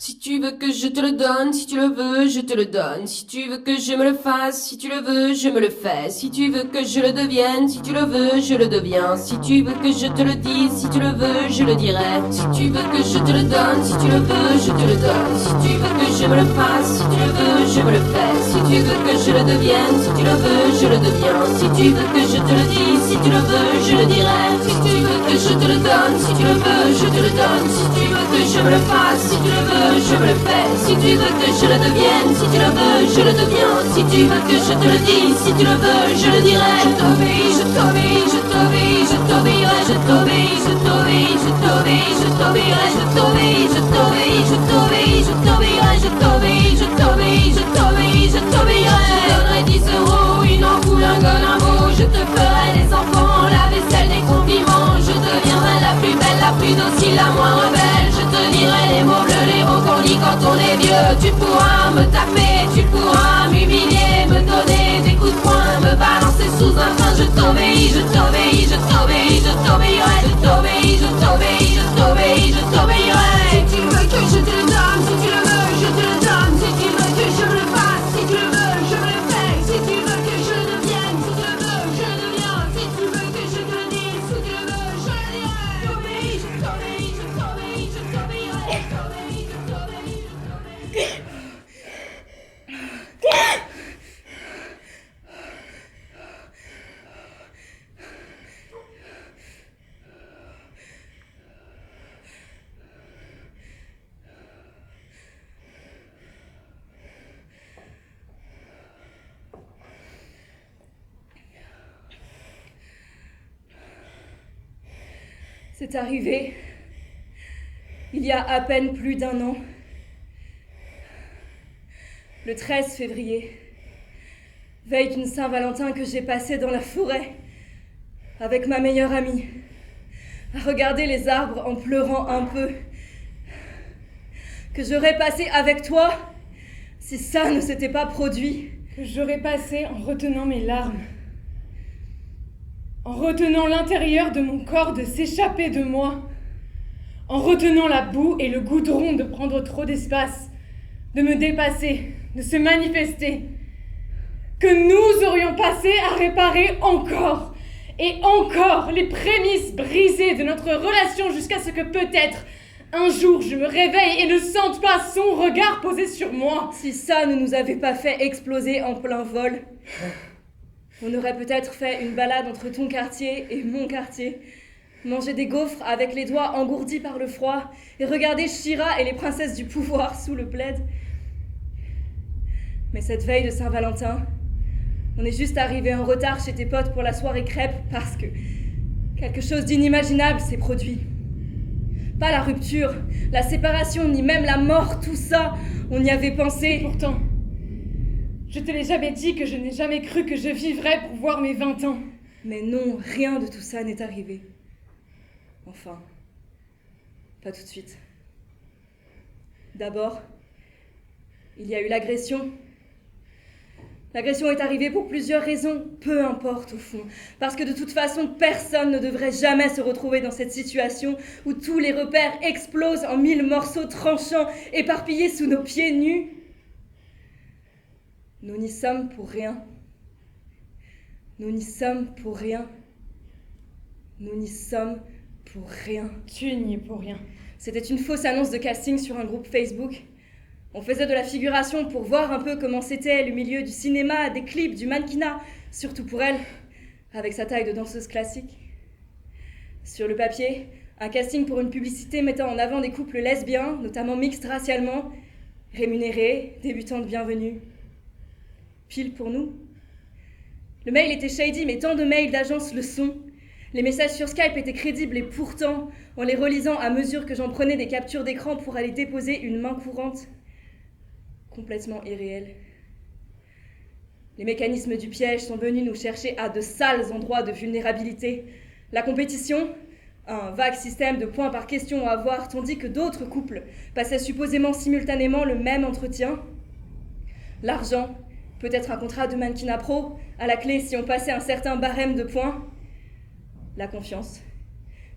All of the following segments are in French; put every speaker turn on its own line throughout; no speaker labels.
Si tu veux que je te le donne, si tu le veux, je te le donne. Si tu veux que je me le fasse, si tu le veux, je me le fais. Si tu veux que je le devienne, si tu le veux, je le deviens. Si tu veux que je te le dise, si tu le veux, je le dirai. Si tu veux que je te le donne, si tu le veux, je te le donne. Si tu veux que je me le fasse, si tu le veux, je me le fais. Si tu veux que je le devienne, si tu le veux, je le deviens. Si tu veux que je te le dise, si tu le veux, je le dirai. Si tu veux que je te le donne, si tu le veux, je te le donne. Si tu veux que je me le fasse, si tu le veux, je me le fais. Si tu veux que je le devienne, si tu le veux, je le deviens. Si tu veux que je te le dise, si tu le veux, je le dirai. Je t'obéis, je t'obéis, je t'obéis, je t'obéirai, je t'obéis, je t'obéis, je t'obéis, je t'obéirai, je t'obéis, je t'obéis, je t'obéis, je t'obéirai, je t'obéis, je t'obéis, je t'obéis, je t'obéirai. Je te donnerai 10 euros, une ampoule, un gomme, un mot. Je te ferai des enfants, la vaisselle, des compliments. Je deviendrai la plus belle, la plus docile, la moins rebelle. Je te dirai les mots bleus, les mots qu'on dit quand on est vieux. Tu pourras me taper, tu pourras m'humilier, me donner des coups de poing, me balancer sous un train. Je t'obéis, je t'obéis, je t'obéis, je t'obéirai. Je t'obéis, je t'obéis, je t'obéis, je t'obéirai. Si tu veux que je te le donne, si tu le veux, je te le donne. Si tu veux que je me le fasse, si tu le veux, je me le fais. Si tu veux que je le devienne, si tu le veux, je le deviens. Si tu veux que je te le dise, si tu le veux, je le dirai. Je t'obéis, je t'obéis, je t'obéis, je t'obéirai. Je t'obéis, je t'obéis, je t'obéis.
C'est arrivé il y a à peine plus d'1 an, le 13 février, veille d'une Saint-Valentin que j'ai passée dans la forêt avec ma meilleure amie, à regarder les arbres en pleurant un peu, que j'aurais passé avec toi si ça ne s'était pas produit.
Que j'aurais passé en retenant mes larmes, en retenant l'intérieur de mon corps de s'échapper de moi, en retenant la boue et le goudron de prendre trop d'espace, de me dépasser, de se manifester, que nous aurions passé à réparer encore et encore les prémices brisées de notre relation jusqu'à ce que peut-être un jour je me réveille et ne sente pas son regard posé sur moi.
Si ça ne nous avait pas fait exploser en plein vol, on aurait peut-être fait une balade entre ton quartier et mon quartier, manger des gaufres avec les doigts engourdis par le froid et regarder Shira et les princesses du pouvoir sous le plaid. Mais cette veille de Saint-Valentin, on est juste arrivé en retard chez tes potes pour la soirée crêpe parce que quelque chose d'inimaginable s'est produit. Pas la rupture, la séparation, ni même la mort, tout ça, on y avait pensé.
Et pourtant, je te l'ai jamais dit que je n'ai jamais cru que je vivrais pour voir mes 20 ans.
Mais non, rien de tout ça n'est arrivé. Enfin, pas tout de suite. D'abord, il y a eu l'agression. L'agression est arrivée pour plusieurs raisons, peu importe au fond. Parce que de toute façon, personne ne devrait jamais se retrouver dans cette situation où tous les repères explosent en 1000 morceaux tranchants, éparpillés sous nos pieds nus. Nous n'y sommes pour rien. Nous n'y sommes pour rien. Nous n'y sommes pour rien.
Tu n'y es pour rien.
C'était une fausse annonce de casting sur un groupe Facebook. On faisait de la figuration pour voir un peu comment c'était le milieu du cinéma, des clips, du mannequinat, surtout pour elle, avec sa taille de danseuse classique. Sur le papier, un casting pour une publicité mettant en avant des couples lesbiens, notamment mixtes racialement, rémunérés, débutants de bienvenue. Pile pour nous. Le mail était shady, mais tant de mails d'agences le sont. Les messages sur Skype étaient crédibles et pourtant, en les relisant à mesure que j'en prenais des captures d'écran pour aller déposer une main courante, complètement irréel. Les mécanismes du piège sont venus nous chercher à de sales endroits de vulnérabilité. La compétition, un vague système de points par question à avoir, tandis que d'autres couples passaient supposément simultanément le même entretien. L'argent, peut-être un contrat de mannequinat pro, à la clé si on passait un certain barème de points. La confiance,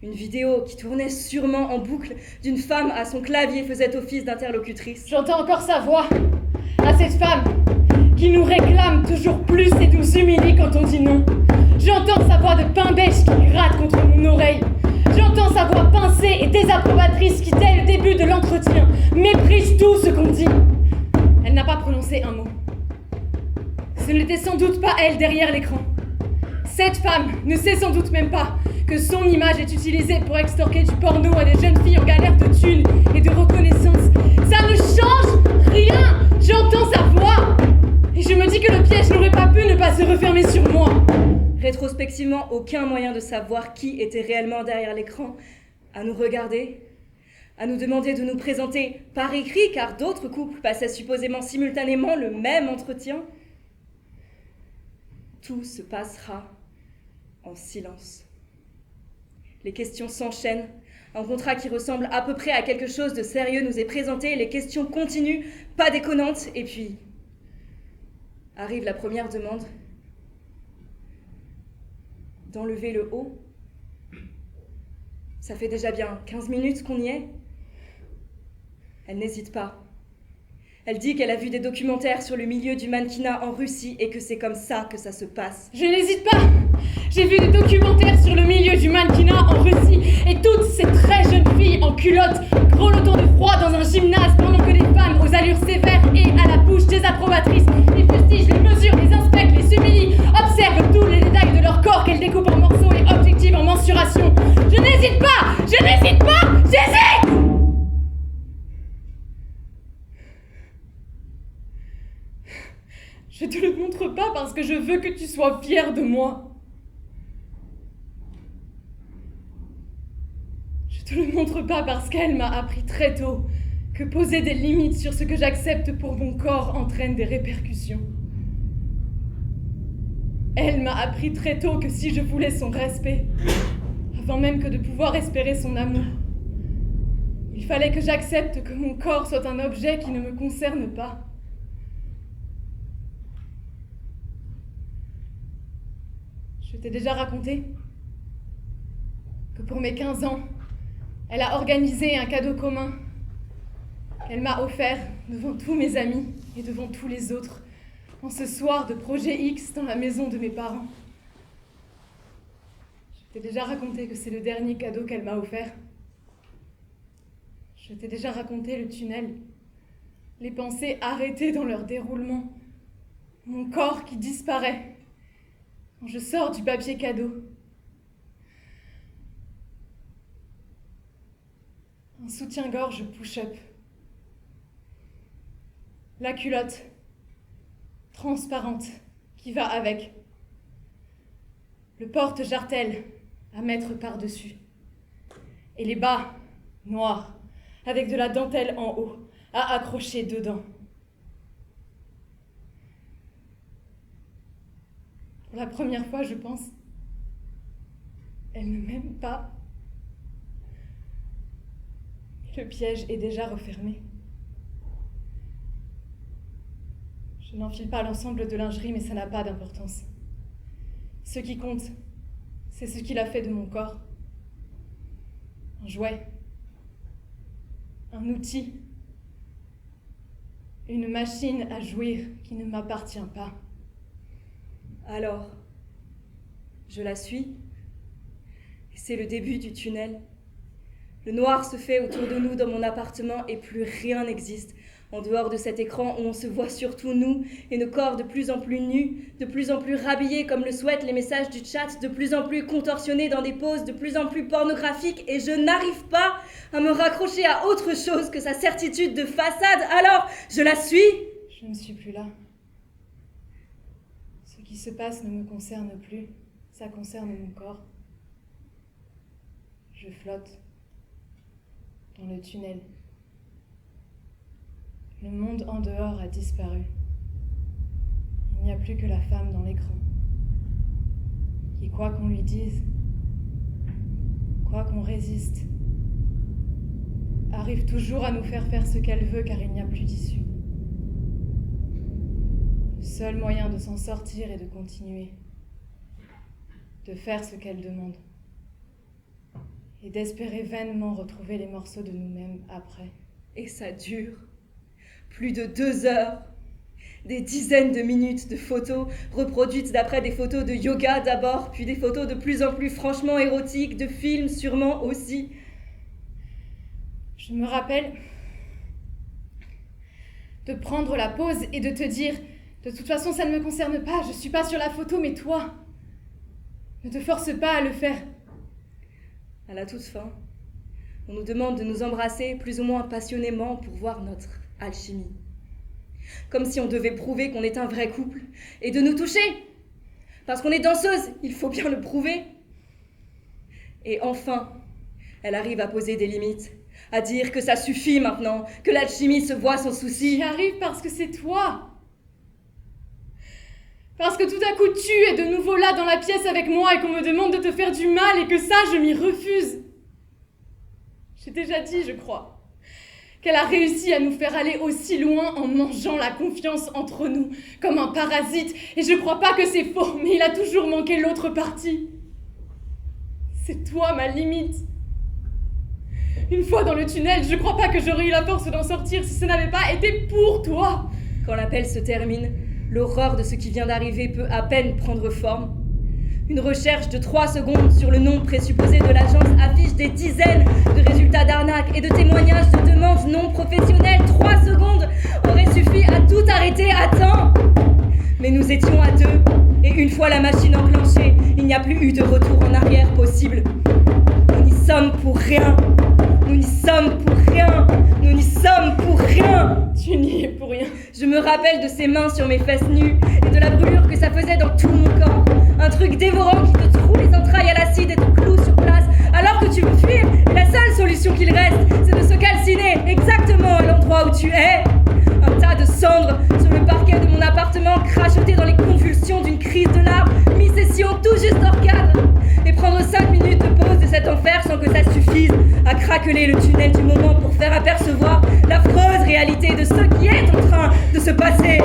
Une vidéo qui tournait sûrement en boucle d'une femme à son clavier faisait office d'interlocutrice.
J'entends encore sa voix, à cette femme qui nous réclame toujours plus et nous humilie quand on dit non. J'entends sa voix de pain beige qui gratte contre mon oreille. J'entends sa voix pincée et désapprobatrice qui, dès le début de l'entretien, méprise tout ce qu'on dit. Elle n'a pas prononcé un mot. Ce n'était sans doute pas elle derrière l'écran. Cette femme ne sait sans doute même pas que son image est utilisée pour extorquer du porno à des jeunes filles en galère de thunes et de reconnaissance. Ça ne change rien. J'entends sa voix et je me dis que le piège n'aurait pas pu ne pas se refermer sur moi.
Rétrospectivement, aucun moyen de savoir qui était réellement derrière l'écran, à nous regarder, à nous demander de nous présenter par écrit, car d'autres couples passaient supposément simultanément le même entretien. Tout se passera en silence. Les questions s'enchaînent. Un contrat qui ressemble à peu près à quelque chose de sérieux nous est présenté. Les questions continuent, pas déconnantes. Et puis, arrive la première demande. D'enlever le haut. Ça fait déjà bien 15 minutes qu'on y est. Elle n'hésite pas. Elle dit qu'elle a vu des documentaires sur le milieu du mannequinat en Russie et que c'est comme ça que ça se passe.
Je n'hésite pas. J'ai vu des documentaires sur le milieu du mannequinat en Russie et toutes ces très jeunes filles en culotte grelottant de froid dans un gymnase pendant que des femmes aux allures sévères et à la bouche désapprobatrice les fustigent, les mesurent, les inspectent, les humilient, observent tous les détails de leur corps qu'elles découpent en morceaux et objectivent en mensuration. Je n'hésite pas. Je n'hésite pas. J'hésite. Je te le montre pas parce que je veux que tu sois fière de moi. Je te le montre pas parce qu'elle m'a appris très tôt que poser des limites sur ce que j'accepte pour mon corps entraîne des répercussions. Elle m'a appris très tôt que si je voulais son respect, avant même que de pouvoir espérer son amour, il fallait que j'accepte que mon corps soit un objet qui ne me concerne pas. Je t'ai déjà raconté que pour mes 15 ans, elle a organisé un cadeau commun qu'elle m'a offert devant tous mes amis et devant tous les autres en ce soir de projet X dans la maison de mes parents. Je t'ai déjà raconté que c'est le dernier cadeau qu'elle m'a offert. Je t'ai déjà raconté le tunnel, les pensées arrêtées dans leur déroulement, mon corps qui disparaît quand je sors du papier cadeau. Un soutien-gorge push-up. La culotte, transparente, qui va avec. Le porte-jartel à mettre par-dessus. Et les bas, noirs, avec de la dentelle en haut, à accrocher dedans. Pour la première fois, je pense, elle ne m'aime pas. Le piège est déjà refermé. Je n'enfile pas l'ensemble de lingerie, mais ça n'a pas d'importance. Ce qui compte, c'est ce qu'il a fait de mon corps. Un jouet, un outil, une machine à jouir qui ne m'appartient pas.
Alors, je la suis, et c'est le début du tunnel. Le noir se fait autour de nous dans mon appartement et plus rien n'existe. En dehors de cet écran où on se voit surtout nous et nos corps de plus en plus nus, de plus en plus rhabillés comme le souhaitent les messages du chat, de plus en plus contorsionnés dans des poses de plus en plus pornographiques et je n'arrive pas à me raccrocher à autre chose que sa certitude de façade. Alors, je la suis.
Je ne suis plus là. Ce qui se passe ne me concerne plus. Ça concerne mon corps. Je flotte dans le tunnel. Le monde en dehors a disparu. Il n'y a plus que la femme dans l'écran, qui, quoi qu'on lui dise, quoi qu'on résiste, arrive toujours à nous faire faire ce qu'elle veut car il n'y a plus d'issue. Le seul moyen de s'en sortir est de continuer, de faire ce qu'elle demande. et d'espérer vainement retrouver les morceaux de nous-mêmes après.
Et ça dure plus de 2 heures. Des dizaines de minutes de photos reproduites d'après des photos de yoga d'abord, puis des photos de plus en plus franchement érotiques, de films sûrement aussi.
Je me rappelle de prendre la pause et de te dire « De toute façon, ça ne me concerne pas, je suis pas sur la photo, mais toi, ne te force pas à le faire. »
À la toute fin, on nous demande de nous embrasser plus ou moins passionnément pour voir notre alchimie. Comme si on devait prouver qu'on est un vrai couple et de nous toucher. Parce qu'on est danseuse, il faut bien le prouver. Et enfin, elle arrive à poser des limites, à dire que ça suffit maintenant, que l'alchimie se voit sans souci.
J'y arrive parce que c'est toi. Parce que tout à coup tu es de nouveau là dans la pièce avec moi et qu'on me demande de te faire du mal et que ça, je m'y refuse. J'ai déjà dit, je crois, qu'elle a réussi à nous faire aller aussi loin en mangeant la confiance entre nous, comme un parasite. Et je crois pas que c'est faux, mais il a toujours manqué l'autre partie. C'est toi ma limite. Une fois dans le tunnel, je crois pas que j'aurais eu la force d'en sortir si ce n'avait pas été pour toi.
Quand l'appel se termine, l'horreur de ce qui vient d'arriver peut à peine prendre forme. Une recherche de 3 secondes sur le nom présupposé de l'agence affiche des dizaines de résultats d'arnaque et de témoignages de demandes non professionnelles. 3 secondes auraient suffi à tout arrêter à temps. Mais nous étions à 2, et une fois la machine enclenchée, il n'y a plus eu de retour en arrière possible. Nous n'y sommes pour rien. Nous n'y sommes pour rien. Nous n'y sommes pour rien.
Tu n'y es pour rien.
Je me rappelle de ses mains sur mes fesses nues et de la brûlure que ça faisait dans tout mon corps. Un truc dévorant qui te troue les entrailles à l'acide et te cloue sur place alors que tu veux fuir. Et la seule solution qu'il reste, c'est de se calciner exactement à l'endroit où tu es. Un tas de cendres sur le parquet de mon appartement, crachoté dans les convulsions d'une crise de larmes, mi-session tout juste hors cadre. Et prendre 5 minutes de pause de cet enfer sans que ça suffise à craqueler le tunnel du moment pour faire apercevoir l'affreuse réalité de ce qui est en train de se passer.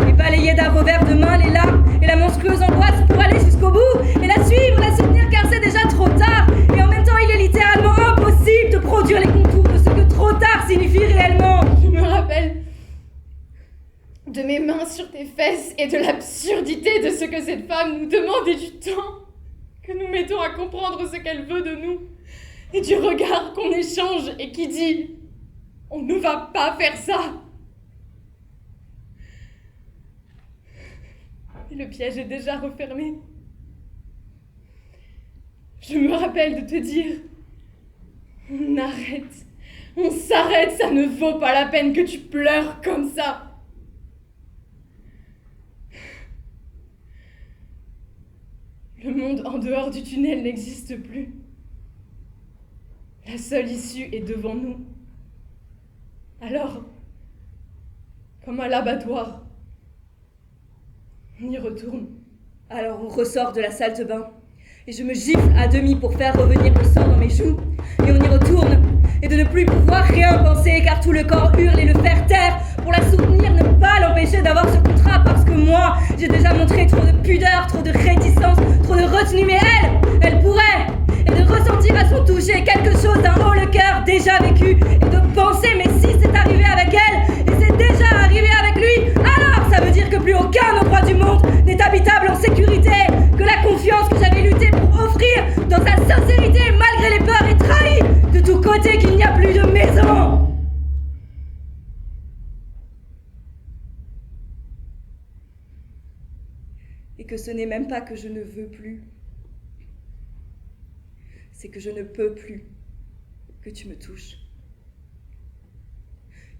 Et balayer d'un revers de main les larmes et la monstrueuse angoisse pour aller jusqu'au bout et la suivre, la soutenir car c'est déjà trop tard. Et en même temps, il est littéralement impossible de produire les contours de ce que trop tard signifie réellement.
Je me rappelle de mes mains sur tes fesses et de l'absurdité de ce que cette femme nous demande et du temps que nous mettons à comprendre ce qu'elle veut de nous, et du regard qu'on échange et qui dit « On ne va pas faire ça !» Et le piège est déjà refermé. Je me rappelle de te dire « On arrête, on s'arrête, ça ne vaut pas la peine que tu pleures comme ça !» Le monde en dehors du tunnel n'existe plus. La seule issue est devant nous. Alors, comme à l'abattoir, on y retourne.
Alors on ressort de la salle de bain et je me gifle à demi pour faire revenir le sang dans mes joues. Et on y retourne et de ne plus pouvoir rien penser car tout le corps hurle et le faire taire pour la soutenir, ne pas l'empêcher d'avoir ce contrat parce que moi, j'ai déjà montré trop de pudeur, trop de réticence, trop de retenue, mais elle pourrait, et de ressentir à son toucher quelque chose d'un haut le cœur déjà vécu, et de penser, mais si c'est arrivé avec elle, et c'est déjà arrivé avec lui, alors ça veut dire que plus aucun endroit du monde n'est habitable en sécurité, que la confiance que j'avais lutté pour offrir dans sa sincérité, malgré les peurs, est trahie de tous côtés, qu'il n'y a plus de maison. Et que ce n'est même pas que je ne veux plus. C'est que je ne peux plus que tu me touches.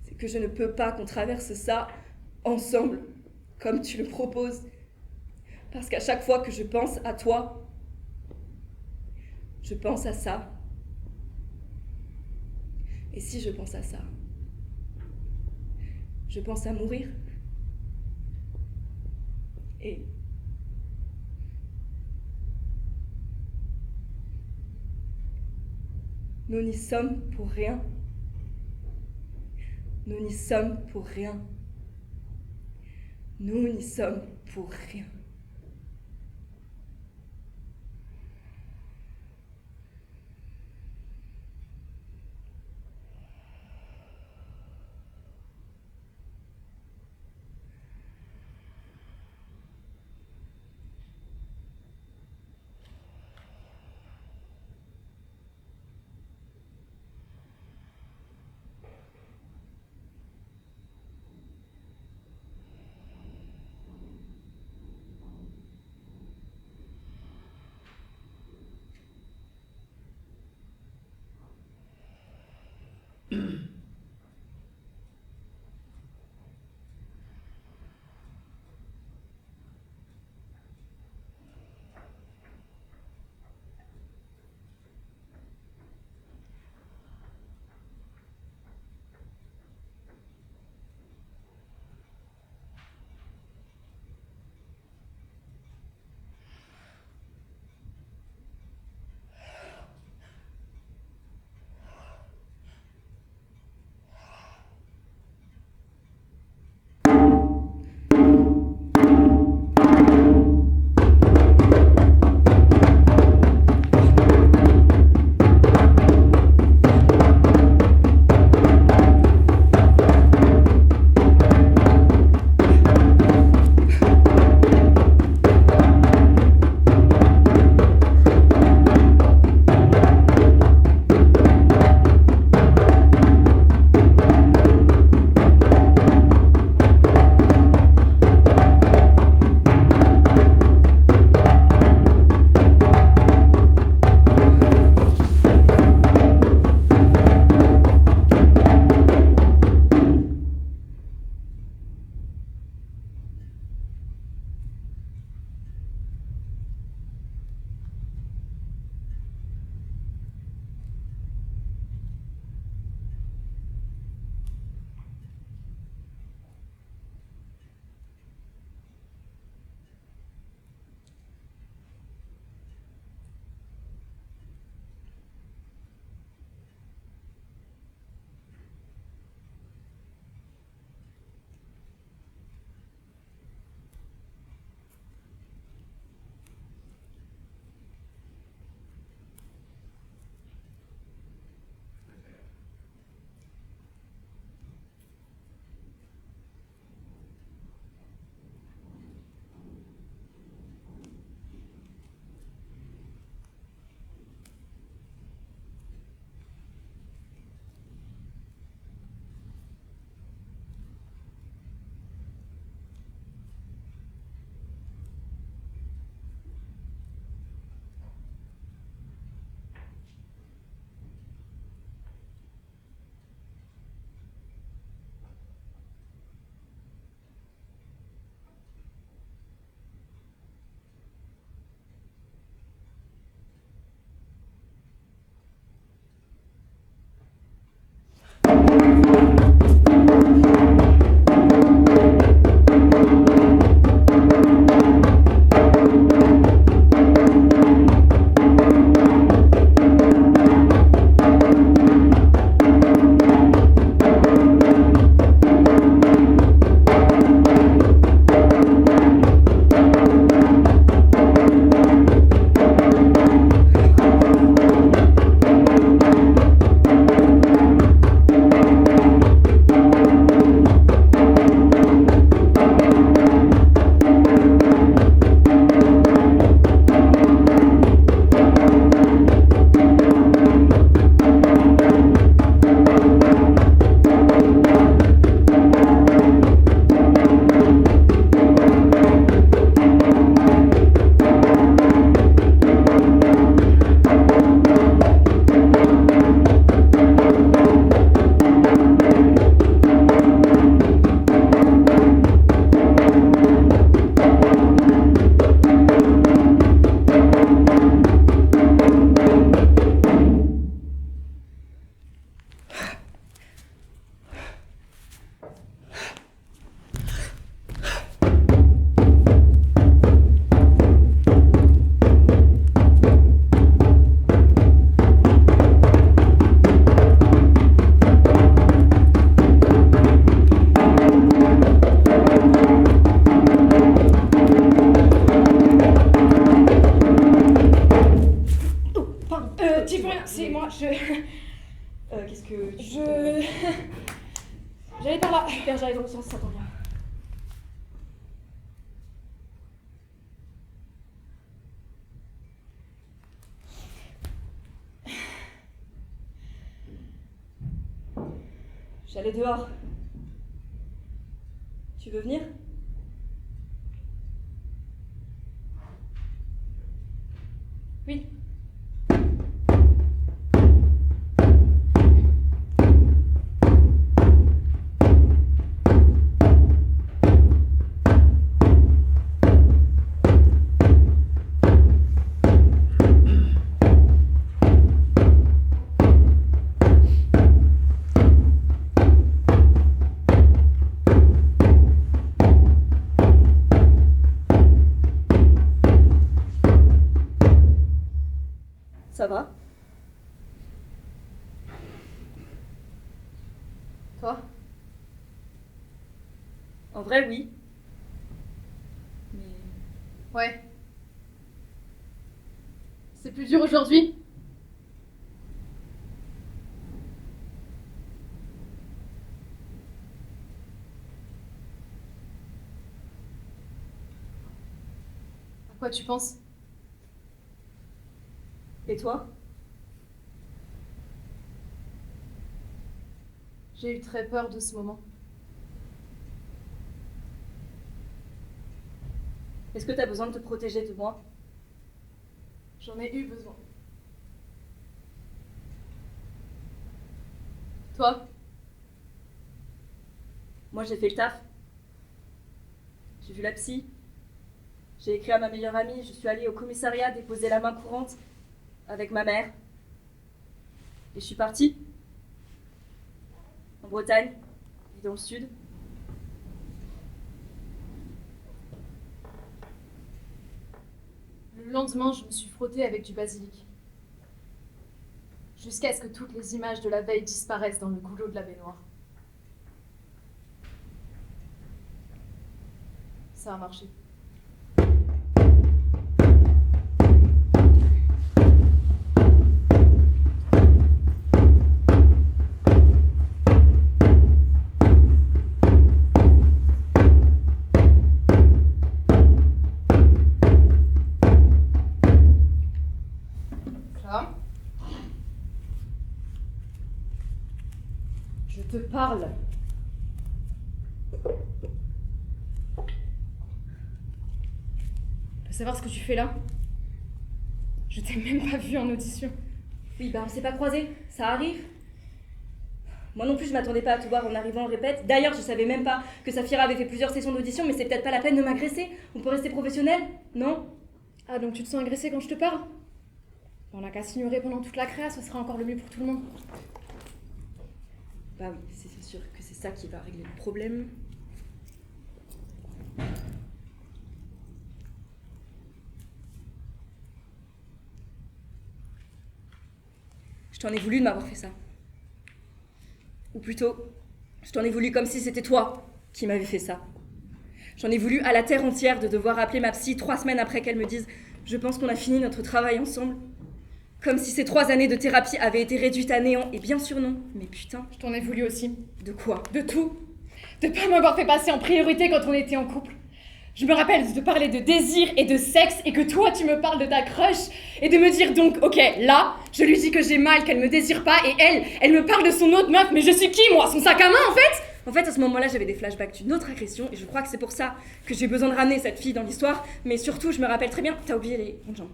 C'est que je ne peux pas qu'on traverse ça ensemble, comme tu le proposes. Parce qu'à chaque fois que je pense à toi, je pense à ça. Et si je pense à ça, je pense à mourir. Et nous n'y sommes pour rien. Nous n'y sommes pour rien. Nous n'y sommes pour rien.
excuse-moi,
Qu'est-ce que tu...
J'allais par là.
Super, j'arrive dans le sens, ça tombe bien. J'allais dehors. Tu veux venir?
Oui.
Ça va?
Toi?
En vrai, oui. Mais...
Ouais. C'est plus dur aujourd'hui? À quoi tu penses?
Et toi?
J'ai eu très peur de ce moment.
Est-ce que t'as besoin de te protéger de moi?
J'en ai eu besoin. Toi?
Moi, j'ai fait le taf. J'ai vu la psy. J'ai écrit à ma meilleure amie. Je suis allée au commissariat déposer la main courante avec ma mère. Et je suis partie. En Bretagne et dans le sud.
Le lendemain, je me suis frottée avec du basilic. Jusqu'à ce que toutes les images de la veille disparaissent dans le goulot de la baignoire. Ça a marché. Clara ? Je te parle. Tu veux savoir ce que tu fais là? Je t'ai même pas vu en audition.
Oui, bah on s'est pas croisés. Ça arrive. Moi non plus, je m'attendais pas à te voir en arrivant en répète. D'ailleurs, je savais même pas que Saphira avait fait plusieurs sessions d'audition, mais c'est peut-être pas la peine de m'agresser. On peut rester professionnel, non?
Ah, donc tu te sens agressée quand je te parle? On n'a qu'à s'ignorer pendant toute la créa, ce sera encore le mieux pour tout le monde.
Bah oui, c'est sûr que c'est ça qui va régler le problème. Je t'en ai voulu de m'avoir fait ça. Ou plutôt, je t'en ai voulu comme si c'était toi qui m'avais fait ça. J'en ai voulu à la terre entière de devoir appeler ma psy 3 semaines après qu'elle me dise « Je pense qu'on a fini notre travail ensemble ». Comme si ces 3 années de thérapie avaient été réduites à néant. Et bien sûr non, mais putain.
Je t'en ai voulu aussi.
De quoi?
De tout. De pas m'avoir fait passer en priorité quand on était en couple. Je me rappelle de te parler de désir et de sexe et que toi tu me parles de ta crush et de me dire donc, ok, là, je lui dis que j'ai mal, qu'elle me désire pas et elle me parle de son autre meuf, mais je suis qui moi? Son sac à main en fait?
En fait, à ce moment-là, j'avais des flashbacks d'une autre agression et je crois que c'est pour ça que j'ai besoin de ramener cette fille dans l'histoire. Mais surtout, je me rappelle très bien... T'as oublié les jambes.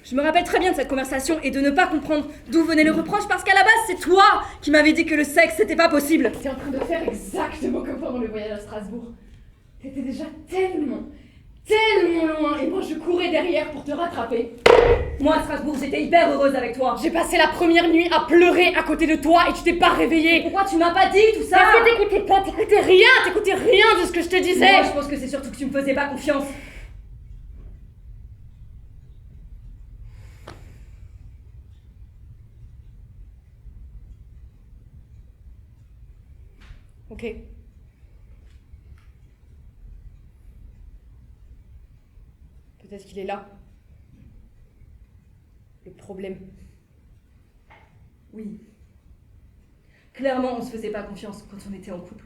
Je me rappelle très bien de cette conversation et de ne pas comprendre d'où venait le reproche parce qu'à la base, c'est toi qui m'avais dit que le sexe, c'était pas possible.
T'es en train de faire exactement comme pendant le voyage à Strasbourg. T'étais déjà tellement loin et moi je courais derrière pour te rattraper.
Moi, à Strasbourg, j'étais hyper heureuse avec toi.
J'ai passé la première nuit à pleurer à côté de toi et tu t'es pas réveillée.
Pourquoi tu m'as pas dit tout ça?
Parce que t'écoutais rien de ce que je te disais.
Moi, je pense que c'est surtout que tu me faisais pas confiance.
Ok. Peut-être qu'il est là. Le problème.
Oui. Clairement, on se faisait pas confiance quand on était en couple.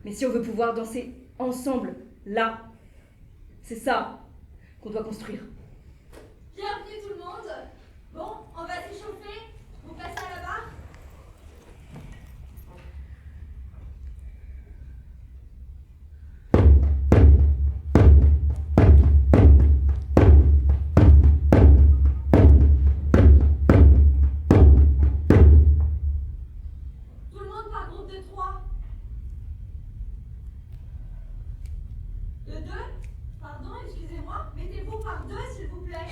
Mais si on veut pouvoir danser ensemble, là, c'est ça qu'on doit construire.
Bienvenue tout le monde. Bon, on va s'échauffer. Vous passez à la barre. Tout le monde par groupe de 3. De 2. Pardon, excusez-moi. Mettez-vous par 2 s'il vous plaît.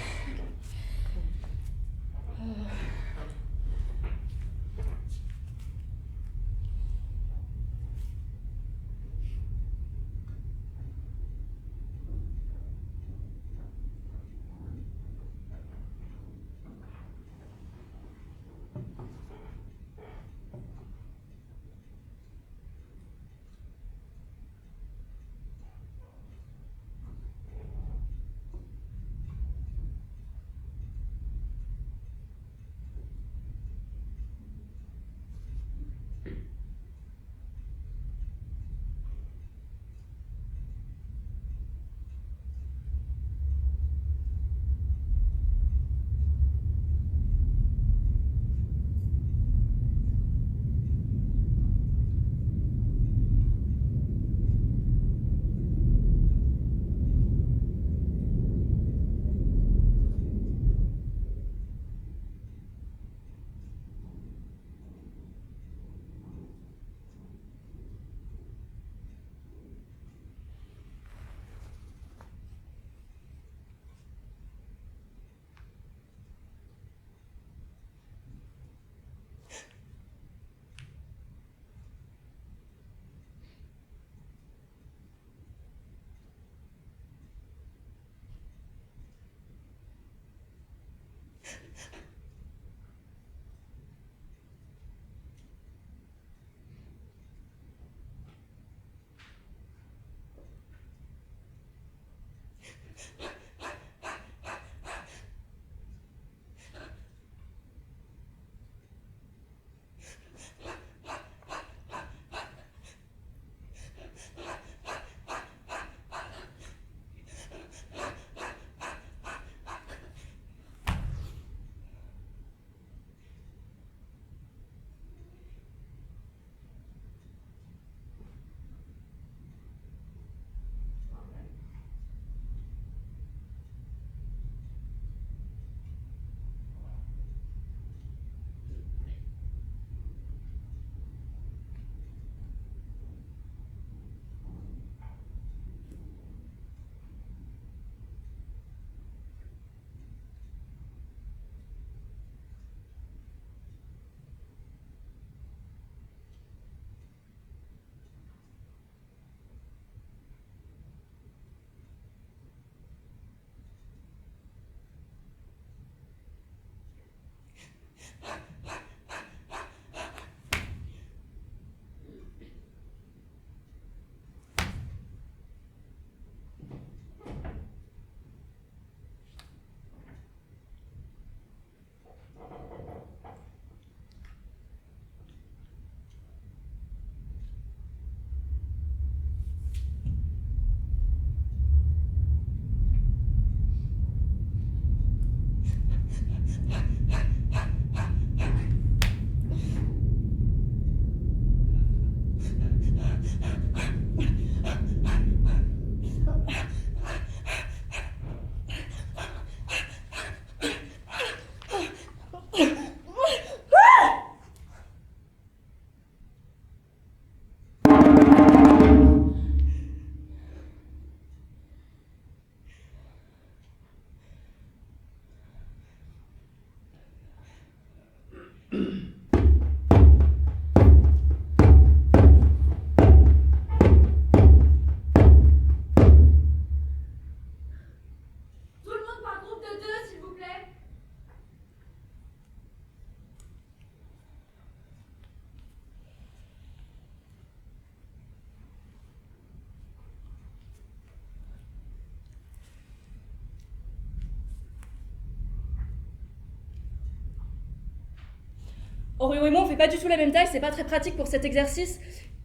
Orio et moi, on fait pas du tout la même taille, c'est pas très pratique pour cet exercice.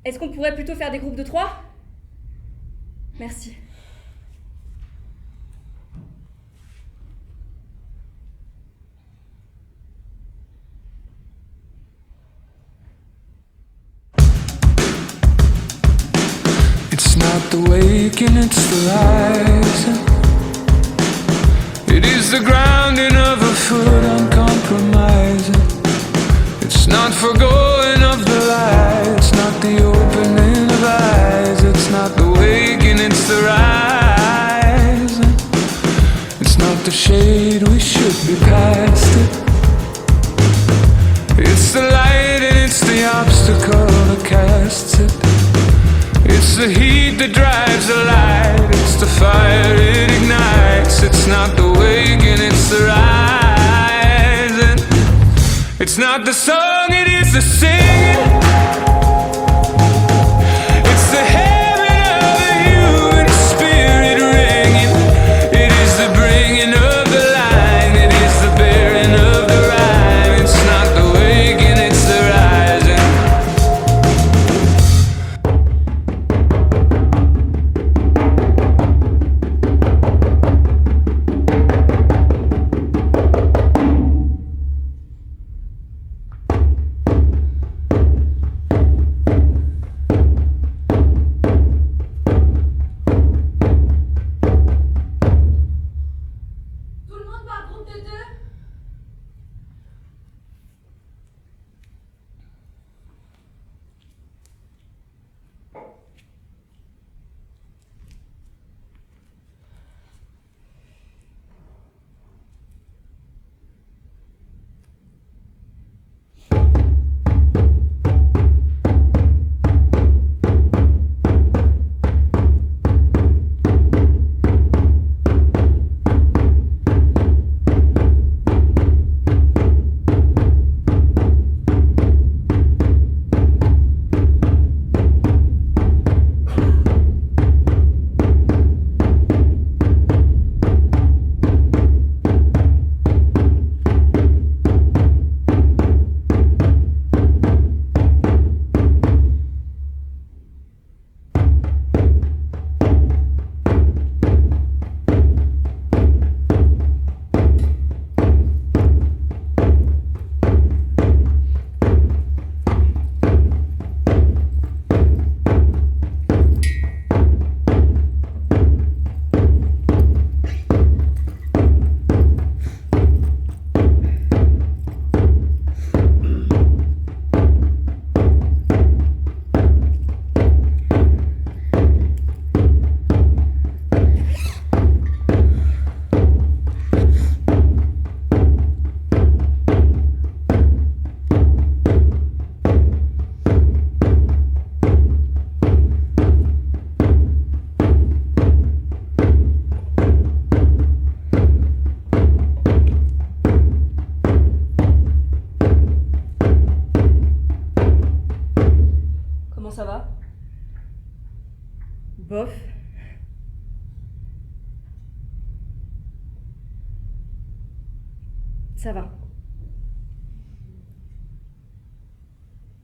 Est-ce qu'on pourrait plutôt faire des groupes de 3? Merci.
It's not the waking, it's the rising. It is the grounding of a foot uncompromising. It's not forgoing of the light. It's not the opening of eyes. It's not the waking, it's the rising. It's not the shade, we should be past it. It's the light and it's the obstacle that casts it. It's the heat that drives the light. It's the fire it ignites. It's not the waking, it's the rising. It's not the song, it is the singing. It's the heaven of the human spirit ringing. It is the bringing of the line. It is the bearing of the rhyme. It's not the waking, it's the rising.
Tout le monde par groupe de 2?
Comment ça va? Bof. Ça va.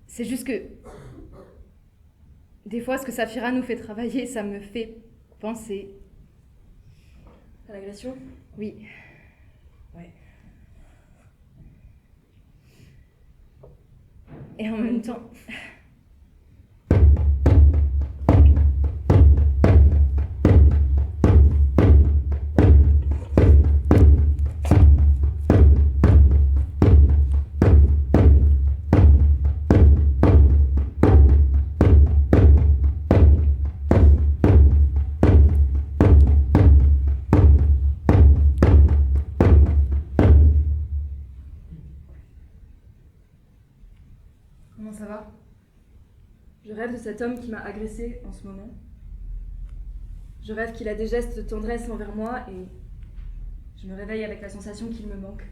C'est juste que... Des fois, ce que Saphira nous fait travailler, ça me fait penser... À l'agression? Oui. Ouais. Et en même temps...
Comment ça va?
Je rêve de cet homme qui m'a agressée en ce moment. Je rêve qu'il a des gestes de tendresse envers moi et je me réveille avec la sensation qu'il me manque.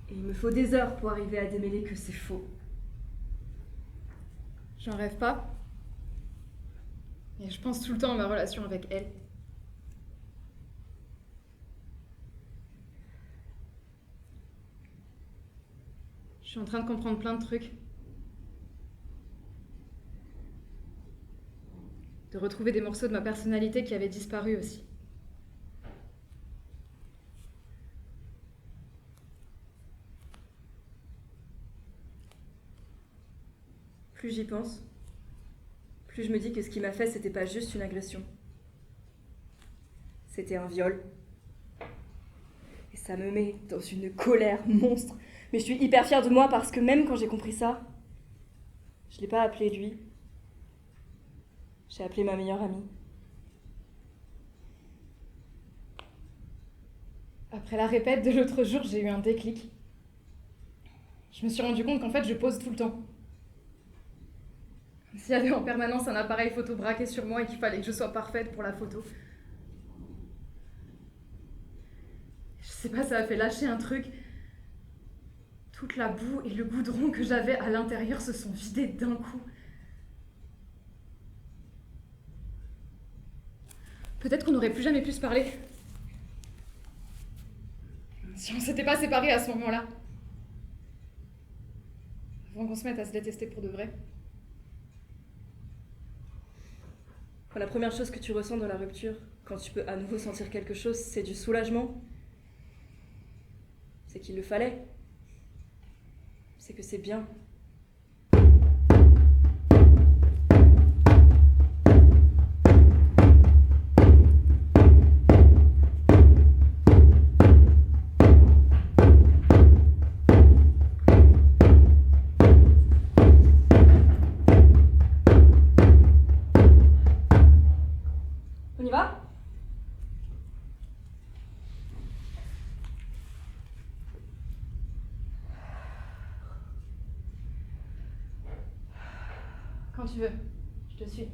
Et il me faut des heures pour arriver à démêler que c'est faux.
J'en rêve pas. Et je pense tout le temps à ma relation avec elle. Je suis en train de comprendre plein de trucs. De retrouver des morceaux de ma personnalité qui avaient disparu aussi.
Plus j'y pense, plus je me dis que ce qu'il m'a fait, c'était pas juste une agression. C'était un viol. Et ça me met dans une colère monstre. Mais je suis hyper fière de moi parce que même quand j'ai compris ça, je l'ai pas appelé lui. J'ai appelé ma meilleure amie.
Après la répète de l'autre jour, j'ai eu un déclic. Je me suis rendu compte qu'en fait, je pose tout le temps. S'il y avait en permanence un appareil photo braqué sur moi et qu'il fallait que je sois parfaite pour la photo. Je sais pas, ça a fait lâcher un truc. Toute la boue et le goudron que j'avais à l'intérieur se sont vidés d'un coup. Peut-être qu'on n'aurait plus jamais pu se parler. Si on s'était pas séparés à ce moment-là. Avant qu'on se mette à se détester pour de vrai.
Quand la première chose que tu ressens dans la rupture, quand tu peux à nouveau sentir quelque chose, c'est du soulagement. C'est qu'il le fallait. C'est que c'est bien. On y va ?
Quand tu veux, je te suis.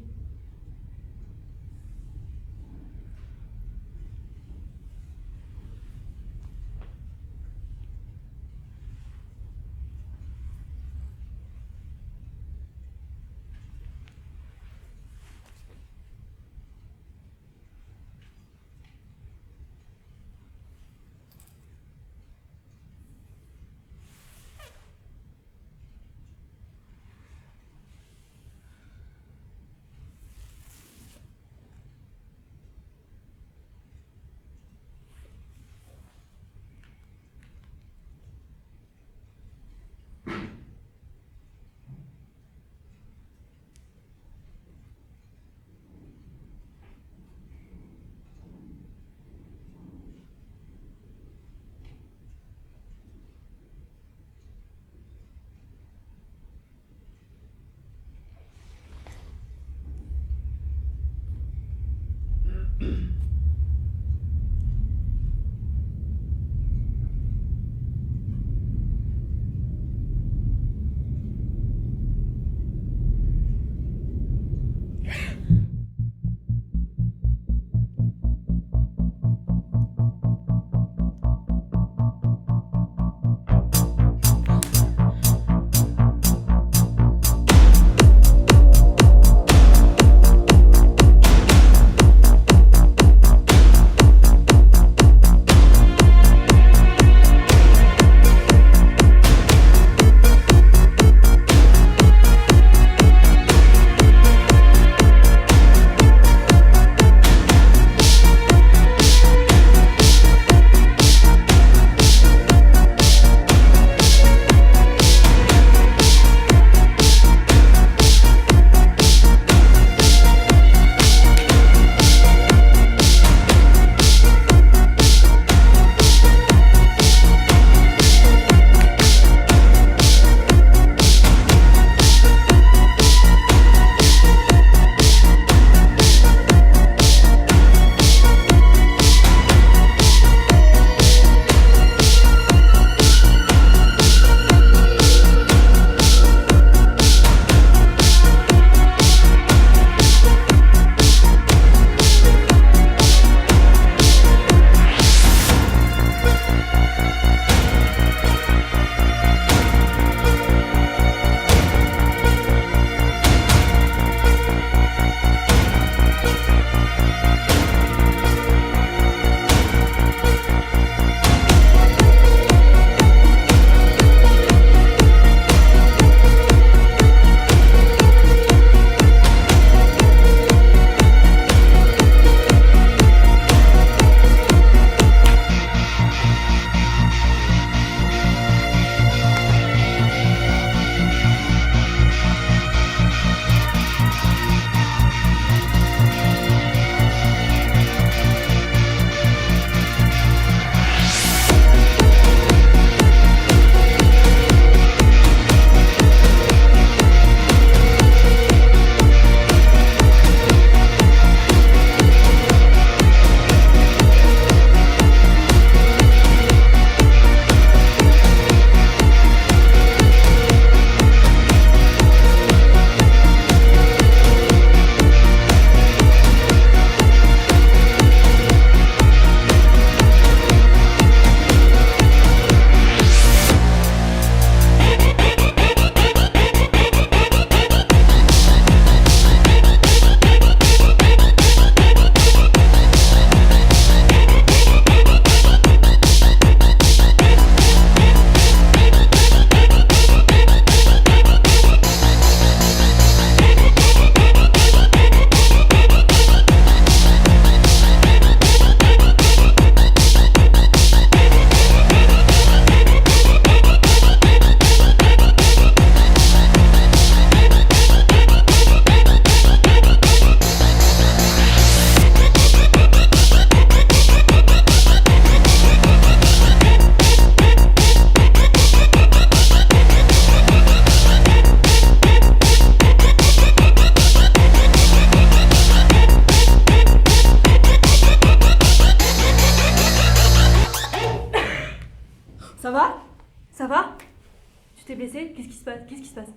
Tu t'es blessé? Qu'est-ce qui se passe? Qu'est-ce qui se passe?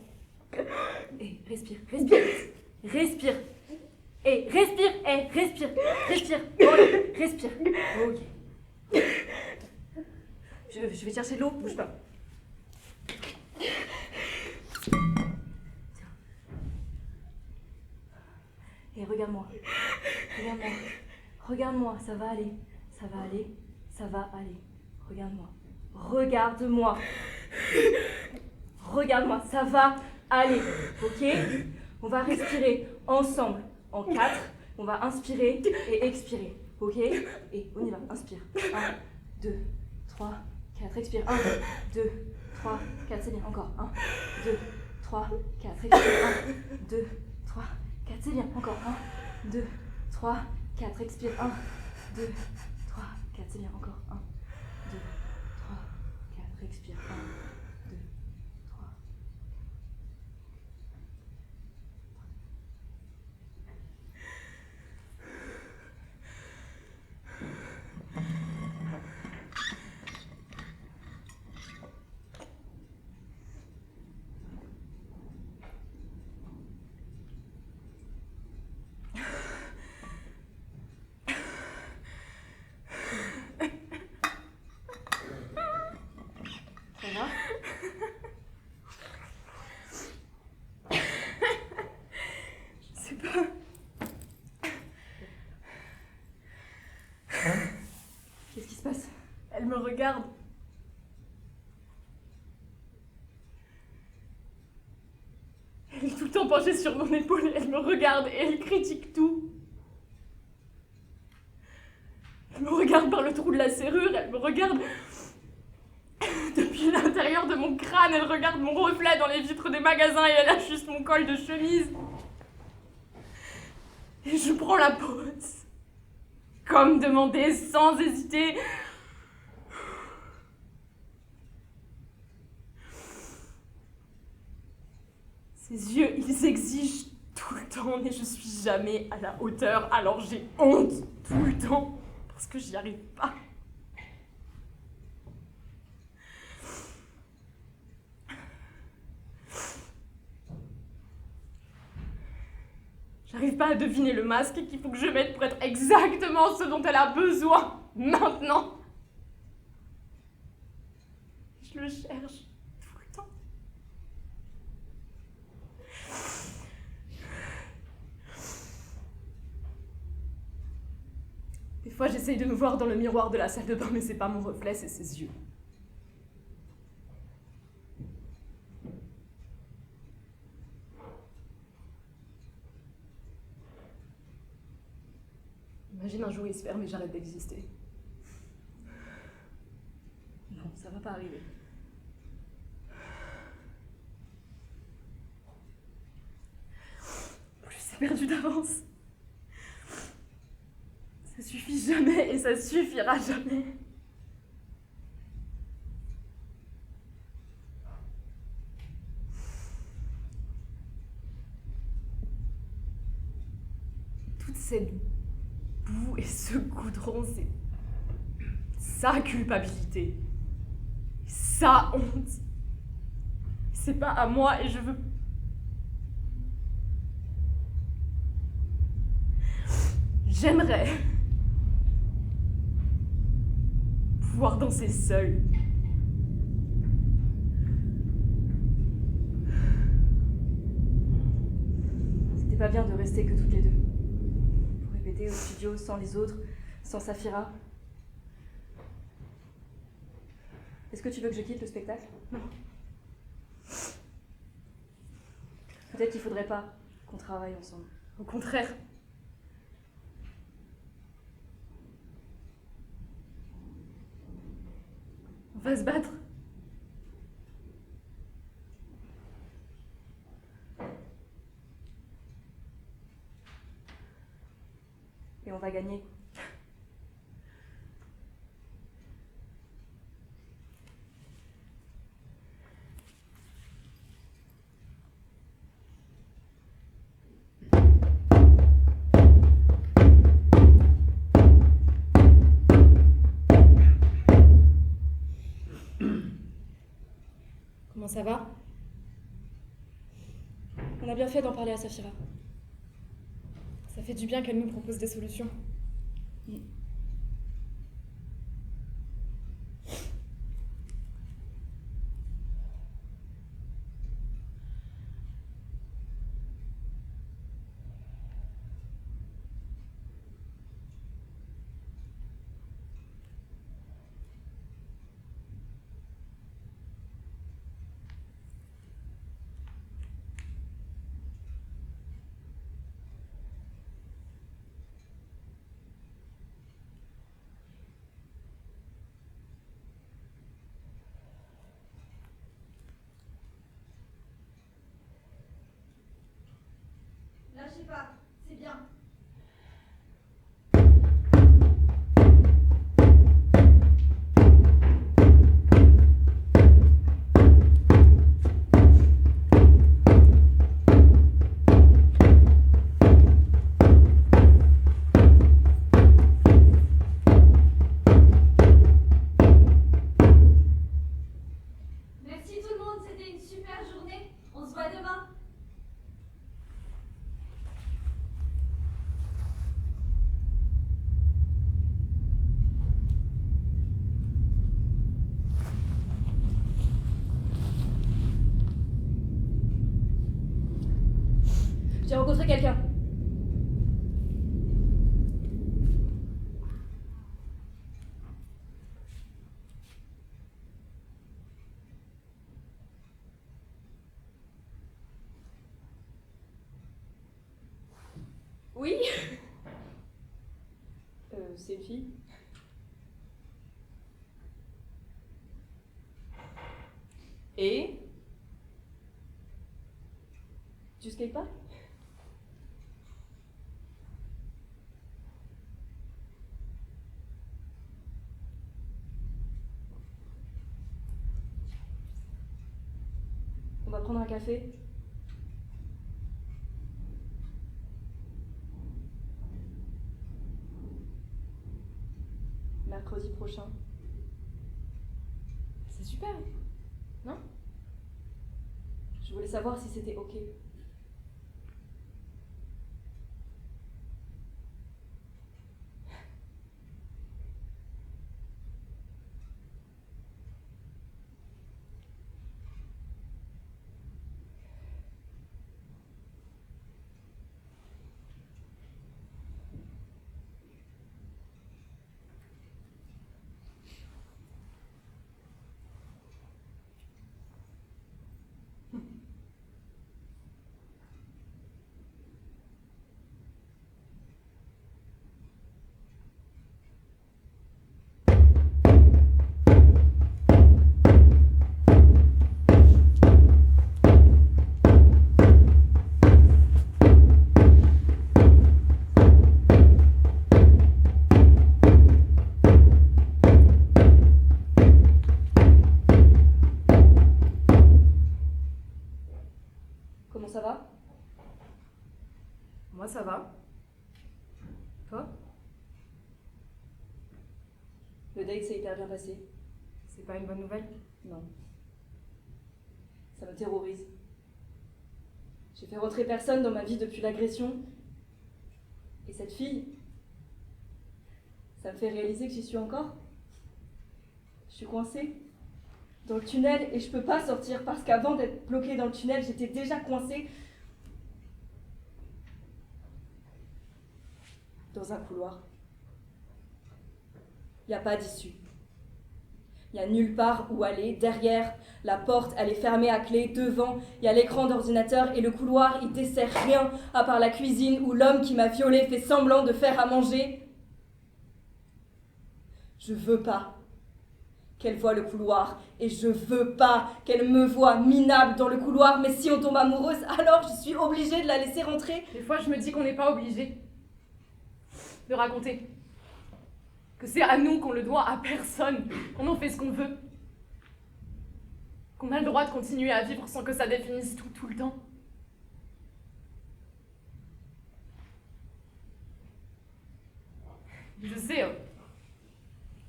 Eh, respire, respire, respire. Eh, respire, respire, respire. Ok, respire. Ok. Je vais chercher de l'eau, bouge pas. Tiens. Et regarde-moi. Regarde-moi. Regarde-moi, ça va aller. Ça va aller. Ça va aller. Regarde-moi. Regarde-moi. Regarde-moi, ça va aller. Ok? On va respirer ensemble. En 4, on va inspirer et expirer. Ok? Et on y va. Inspire. 1, 2, 3, 4. Expire. 1, 2, 3, 4. C'est bien. Encore. 1, 2, 3, 4. Expire. 1, 2, 3, 4. C'est bien. Encore. 1, 2, 3, 4. Expire. 1, 2, 3, 4. C'est bien. Encore. 1, 2, 3, 4. Expire. 1, 2, 3. Ça va?
Je sais pas.
Qu'est-ce qui se passe?
Elle me regarde. Elle est tout le temps penchée sur mon épaule, elle me regarde et elle critique tout. Elle me regarde par le trou de la serrure, elle me regarde depuis l'intérieur de mon crâne, elle regarde mon reflet dans les vitres des magasins et elle ajuste mon col de chemise. Et je prends la pause. Comme demandé, sans hésiter. Ses yeux, ils exigent tout le temps, mais je suis jamais à la hauteur, alors j'ai honte tout le temps, parce que j'y arrive pas. J'arrive pas à deviner le masque qu'il faut que je mette pour être exactement ce dont elle a besoin, maintenant. Je le cherche tout le temps. Des fois, j'essaye de me voir dans le miroir de la salle de bain, mais c'est pas mon reflet, c'est ses yeux. Imagine un jour il se ferme et j'arrête d'exister.
Non, ça va pas arriver.
Plus c'est perdu d'avance. Ça suffit jamais et ça suffira jamais. Toute cette boue et ce goudron, c'est sa culpabilité, sa honte. C'est pas à moi et je veux. J'aimerais pouvoir danser seule.
C'était pas bien de rester que toutes les deux. Pour répéter au studio sans les autres, sans Saphira. Est-ce que tu veux que je quitte le spectacle?
Non.
Peut-être qu'il faudrait pas qu'on travaille ensemble.
Au contraire. On va se battre.
Et on va gagner.
Comment Comment ça va?
On a bien fait d'en parler à Saphira.
Ça fait du bien qu'elle nous propose des solutions.
Lâchez pas, c'est bien. Merci tout le monde, c'était une super journée. On se voit demain.
J'ai rencontré quelqu'un.
Oui. C'est une fille. Et tu skates pas?
On va prendre un café. Mercredi prochain.
C'est super. Non?
Je voulais savoir si c'était ok. Comment ça va?
Moi, ça va. Toi?
Le date s'est hyper bien passé.
C'est pas une bonne nouvelle?
Non. Ça me terrorise. J'ai fait rentrer personne dans ma vie depuis l'agression. Et cette fille, ça me fait réaliser que j'y suis encore. Je suis coincée dans le tunnel et je peux pas sortir parce qu'avant d'être bloquée dans le tunnel, j'étais déjà coincée dans un couloir. Il n'y a pas d'issue. Il n'y a nulle part où aller. Derrière, la porte, elle est fermée à clé. Devant, il y a l'écran d'ordinateur et le couloir, il dessert rien à part la cuisine où l'homme qui m'a violée fait semblant de faire à manger. Je veux pas qu'elle voie le couloir et je veux pas qu'elle me voie minable dans le couloir. Mais si on tombe amoureuse, alors je suis obligée de la laisser rentrer.
Des fois, je me dis qu'on n'est pas obligé de raconter. Que c'est à nous qu'on le doit, à personne. Qu'on en fait ce qu'on veut. Qu'on a le droit de continuer à vivre sans que ça définisse tout le temps. Je sais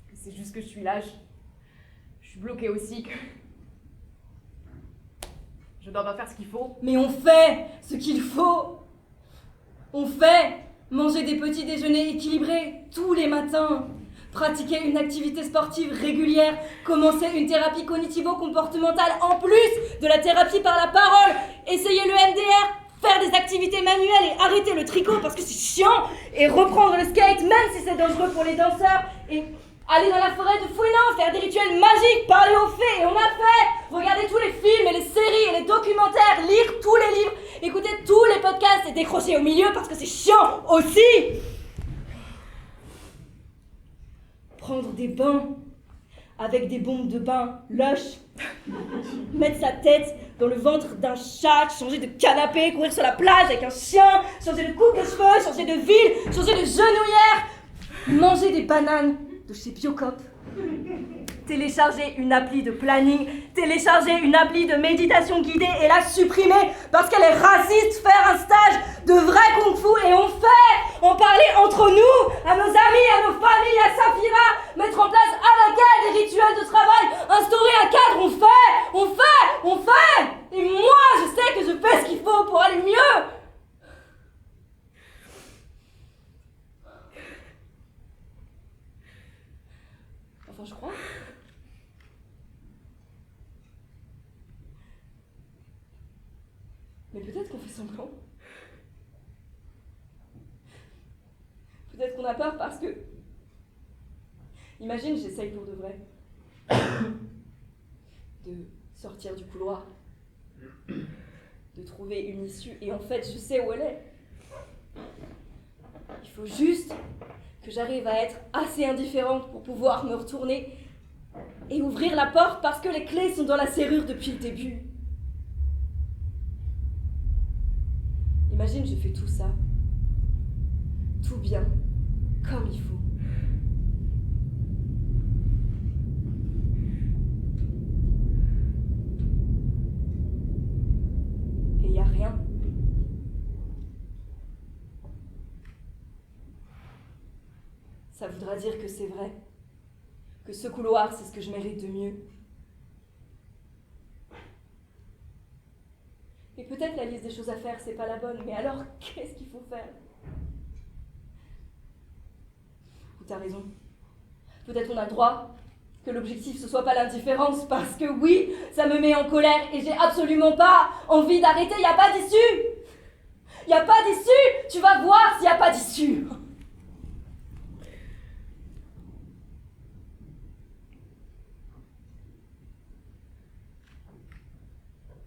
que c'est juste que je suis là. Je suis bloquée aussi, que Je dois pas faire ce qu'il faut.
Mais on fait ce qu'il faut. On fait manger des petits déjeuners équilibrés tous les matins, pratiquer une activité sportive régulière, commencer une thérapie cognitivo-comportementale en plus de la thérapie par la parole, essayer le MDR, faire des activités manuelles et arrêter le tricot parce que c'est chiant, et reprendre le skate même si c'est dangereux pour les danseurs, et aller dans la forêt de Fouesnant, faire des rituels magiques, parler aux fées, et on a fait, regarder tous les films et les séries et les documentaires, lire tous les livres, écouter tous les podcasts et décrocher au milieu parce que c'est chiant aussi. Prendre des bains avec des bombes de bain lush, mettre sa tête dans le ventre d'un chat, changer de canapé, courir sur la plage avec un chien, changer de coupe de cheveux, changer de ville, changer de genouillère, manger des bananes de chez Biocop, télécharger une appli de planning, télécharger une appli de méditation guidée et la supprimer parce qu'elle est raciste, faire un stage de vrai kung-fu et on parlait entre nous, à nos amis, à nos familles, à Safira, mettre en place avec elle des rituels de travail, instaurer un cadre, on fait. Et moi, je sais que je fais ce qu'il faut pour aller mieux. Enfin, je crois. Mais peut-être qu'on fait semblant. Peut-être qu'on a peur parce que... Imagine, j'essaye pour de vrai. De sortir du couloir. De trouver une issue. Et en fait, je sais où elle est. Il faut juste que j'arrive à être assez indifférente pour pouvoir me retourner et ouvrir la porte parce que les clés sont dans la serrure depuis le début. Imagine, je fais tout ça, tout bien, comme il faut. Et il n'y a rien. Ça voudra dire que c'est vrai, que ce couloir, c'est ce que je mérite de mieux. Et peut-être la liste des choses à faire, c'est pas la bonne, mais alors, qu'est-ce qu'il faut faire? Ou t'as raison. Peut-être on a le droit que l'objectif, ce soit pas l'indifférence, parce que oui, ça me met en colère et j'ai absolument pas envie d'arrêter, y a pas d'issue! Y a pas d'issue! Tu vas voir s'il y a pas d'issue!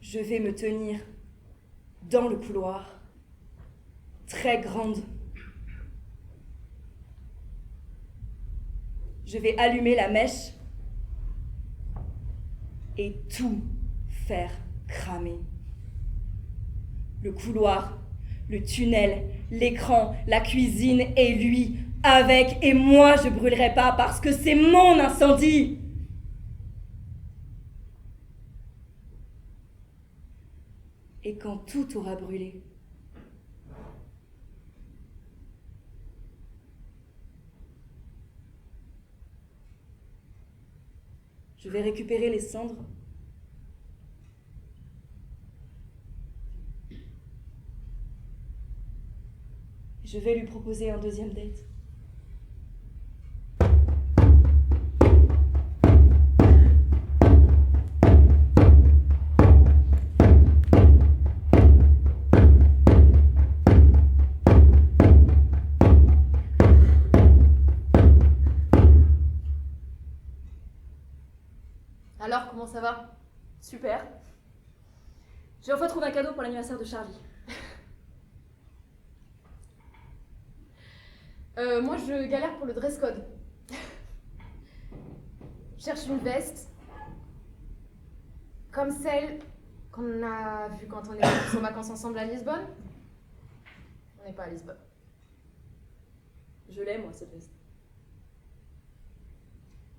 Je vais me tenir dans le couloir, très grande. Je vais allumer la mèche et tout faire cramer. Le couloir, le tunnel, l'écran, la cuisine et lui avec. Et moi, je brûlerai pas parce que c'est mon incendie. Et quand tout aura brûlé, je vais récupérer les cendres et je vais lui proposer un deuxième date.
Alors, comment ça va?
Super. J'ai enfin trouvé un cadeau pour l'anniversaire de Charlie.
Moi, je galère pour le dress code. Je cherche une veste comme celle qu'on a vue quand on est partis en vacances ensemble à Lisbonne. On n'est pas à Lisbonne.
Je l'ai, moi, cette veste.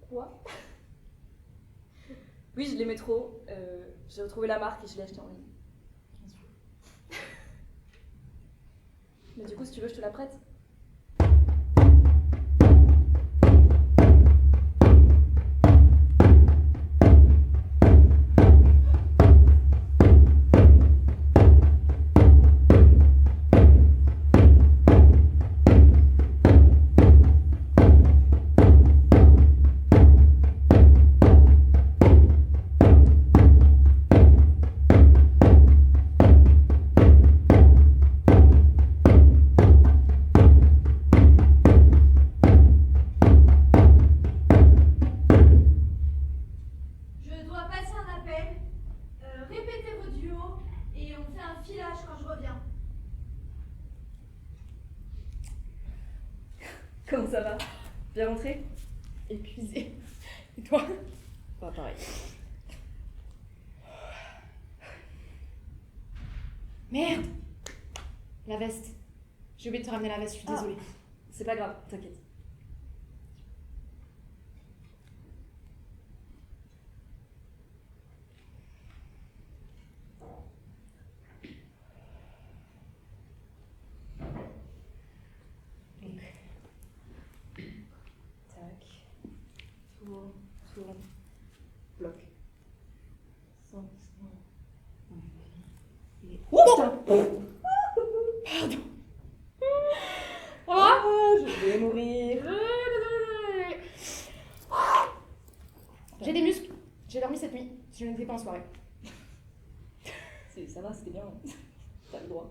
Quoi? Oui, je l'aimais trop. J'ai retrouvé la marque et je l'ai achetée en ligne. Mais du coup, si tu veux, je te la prête.
village quand je reviens.
Comment ça va? Bien rentré?
Épuisée. Et toi?
Pas pareil.
Merde! La veste. J'ai oublié de te ramener la veste, je suis désolée.
C'est pas grave, t'inquiète.
Donc. Tac. Tourne. Bloc. Sans. Et... Oh putain! Pardon. Ça va?
Je vais mourir.
J'ai des muscles. J'ai dormi cette nuit. Je n'étais pas en soirée.
Ça va, c'était bien. T'as le droit.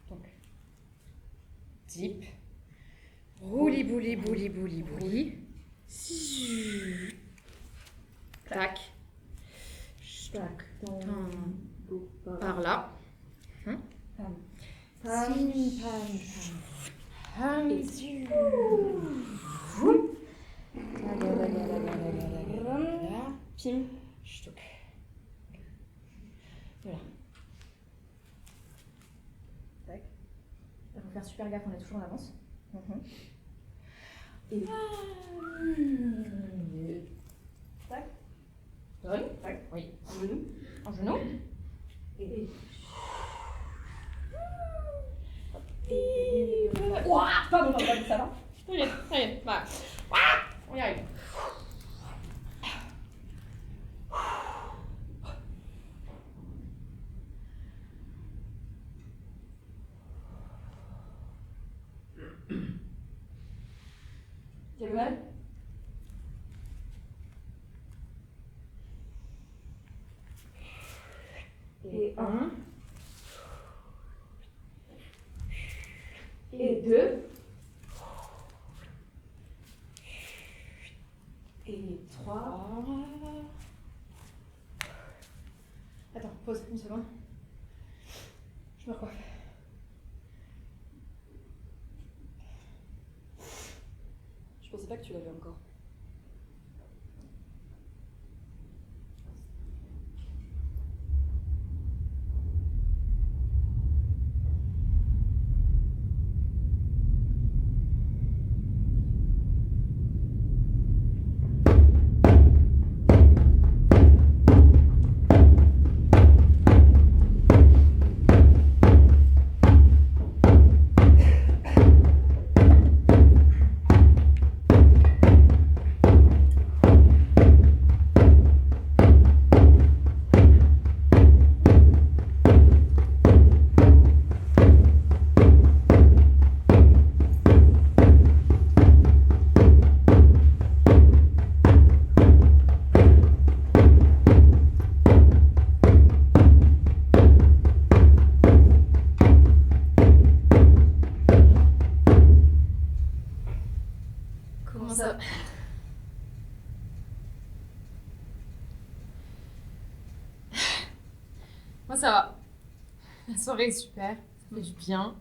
Donc. Dip. Rouli bouli bouli bouli bouli. Tac. Tac. Par là.
Pim.
Ch'touk. Voilà. Tac. Il faut faire super gaffe, on est toujours en avance.
Et...
Tac.
Donne.
Tac. Oui.
En genou.
En genou.
Et...
Ouah, pardon, ça va. T'inquiète, va. On y arrive.
Tu as mal? Et 1. Et 2. Et 3.
Attends, pause une seconde. Je me recoiffe.
Je pensais pas que tu l'avais encore.
Comment ça? Moi ça va. La soirée est super, ça fait du bien.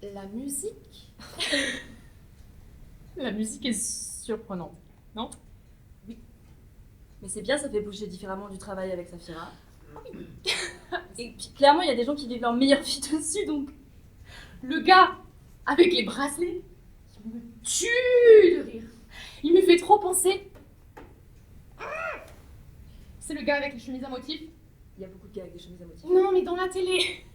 La musique. La musique est surprenante, non?
Mais c'est bien, ça fait bouger différemment du travail avec Saphira. Et puis, clairement, il y a des gens qui vivent leur meilleure vie dessus, donc...
Le gars avec les bracelets, il me tue de rire. Il me fait trop penser. C'est le gars avec les chemises à motifs?
Il y a beaucoup de gars avec des chemises à motifs.
Non, mais dans la télé.